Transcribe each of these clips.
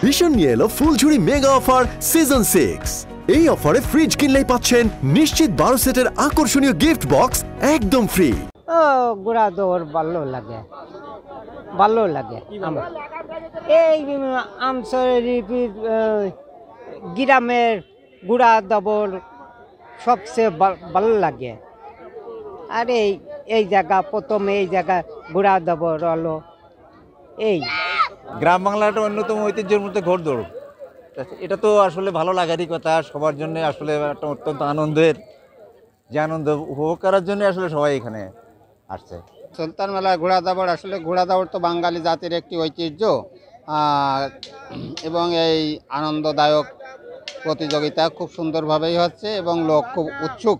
ভীষণ নিয়ে এলো ফুলঝুরি মেগা অফার সিজন 6। এই অফারে ফ্রিজ কিনলেই পাচ্ছেন নিশ্চিত 12 সেটের আকর্ষণীয় গিফট বক্স একদম ফ্রি। ঘোড়া দৌড় ভালো লাগে আমার। এই গ্রামের ঘোড়া দৌড় সবচেয়ে ভালো লাগে। আর এই জায়গা প্রথমে এই জায়গা ঘোড়া দৌড় হলো এই গ্রাম বাংলার একটা অন্যতম ঐতিহ্যের মধ্যে ঘোড়দৌড়, এটা তো আসলে ভালো লাগারই কথা। সবার জন্য আসলে একটা অত্যন্ত আনন্দের, যে আনন্দ উপভোগ করার জন্য আসলে সবাই এখানে আসছে। সুলতান মেলার ঘোড়া দৌড়, আসলে ঘোড়া দৌড় তো বাঙালি জাতির একটি ঐতিহ্য এবং এই আনন্দদায়ক প্রতিযোগিতা খুব সুন্দরভাবেই হচ্ছে এবং লোক খুব উৎসুক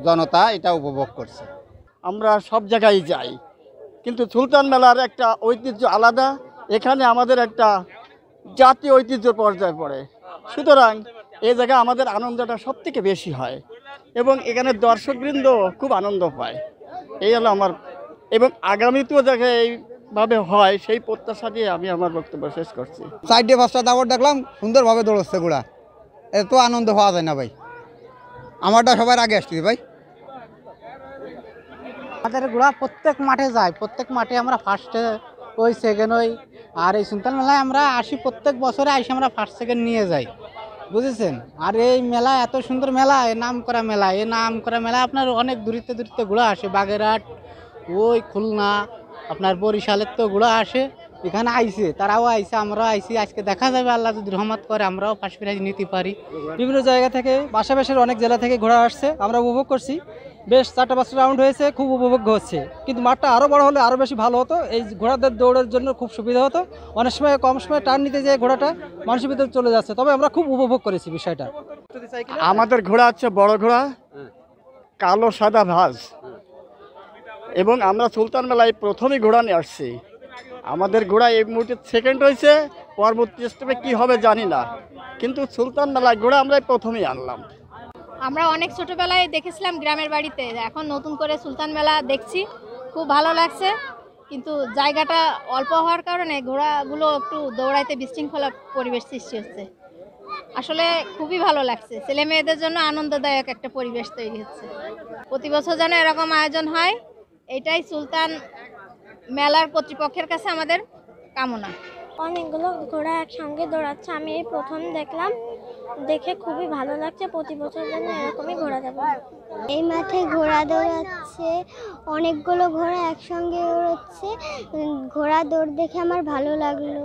জনতা এটা উপভোগ করছে। আমরা সব জায়গায় যাই, কিন্তু সুলতান মেলার একটা ঐতিহ্য আলাদা। এখানে আমাদের একটা জাতীয় ঐতিহ্য পর্যায়ে পড়ে, সুতরাং এই জায়গায় আমাদের আনন্দটা সব থেকে বেশি হয় এবং এখানে দর্শকবৃন্দ খুব আনন্দ পায়। এই হলো আমার, এবং আগামীতেও জায়গায় এইভাবে হয় সেই প্রত্যাশা দিয়ে আমি আমার বক্তব্য শেষ করছি। 4-5টা দাবর দেখলাম, সুন্দরভাবে দৌড়চ্ছে ঘোড়া, এত আনন্দ পাওয়া যায় না ভাই। আমারটা সবার আগে আসছি ভাই। আমাদের ঘোড়া প্রত্যেক মাঠে যায়, প্রত্যেক মাঠে আমরা ফার্স্টে ওই সেকেন্ড ওই। আর এই সুলতান মেলায় আমরা আসি, প্রত্যেক বছরে আসি আমরা ফার্স্ট সেকেন্ড নিয়ে যাই, বুঝেছেন। আর এই মেলা এত সুন্দর মেলা, এ নাম করা মেলা, আপনার অনেক দূরিতে ঘোড়া আসে, বাগেরহাট ওই খুলনা আপনার বরিশালের তো ঘোড়া আসে, এখানে আইছে, তারাও আইছে, আমরাও আইছি। আজকে দেখা যাবে আল্লাহ যদি রহমত করে আমরাও ফার্স্ট প্রাইজ নিতে পারি। বিভিন্ন জায়গা থেকে, পাশাপাশির অনেক জেলা থেকে ঘোড়া আসছে, আমরা উপভোগ করছি। বেশ 4-5টা রাউন্ড হয়েছে, খুব উপভোগ্য হচ্ছে। কিন্তু মাঠটা আরও বড় হলে আরও বেশি ভালো হতো, এই ঘোড়াদের দৌড়ের জন্য খুব সুবিধা হতো। অনেক সময় কম সময় টার্ন নিতে যেয়ে ঘোড়াটা মানুষের ভিতরে চলে যাচ্ছে, তবে আমরা খুব উপভোগ করেছি বিষয়টা। আমাদের ঘোড়া হচ্ছে বড় ঘোড়া, কালো সাদা ভাঁজ, এবং আমরা সুলতান মেলায় প্রথমই ঘোড়া নিয়ে আসছি। আমাদের ঘোড়া এই মুহূর্তে সেকেন্ড হয়েছে, পরবর্তী স্টেপে কী হবে জানি না, কিন্তু সুলতান মেলায় ঘোড়া আমরা প্রথমেই আনলাম। আমরা অনেক ছোটোবেলায় দেখেছিলাম গ্রামের বাড়িতে, এখন নতুন করে সুলতান মেলা দেখছি, খুব ভালো লাগছে। কিন্তু জায়গাটা অল্প হওয়ার কারণে ঘোড়াগুলো একটু দৌড়াইতে বিশৃঙ্খলা পরিবেশ সৃষ্টি হচ্ছে। আসলে খুবই ভালো লাগছে, ছেলে মেয়েদের জন্য আনন্দদায়ক একটা পরিবেশ তৈরি হচ্ছে। প্রতি বছর যেন এরকম আয়োজন হয়, এটাই সুলতান মেলার কর্তৃপক্ষের কাছে আমাদের কামনা। অনেকগুলো ঘোড়া একসঙ্গে দৌড়াচ্ছে, আমি এই প্রথম দেখলাম, দেখে খুবই ভালো লাগছে। প্রতি বছর যেন এরকমই ঘোড়া যাবে। এই মাঠে ঘোড়া দৌড়াচ্ছে, অনেকগুলো ঘোড়া একসঙ্গে দৌড়াচ্ছে, ঘোড়া দৌড় দেখে আমার ভালো লাগলো।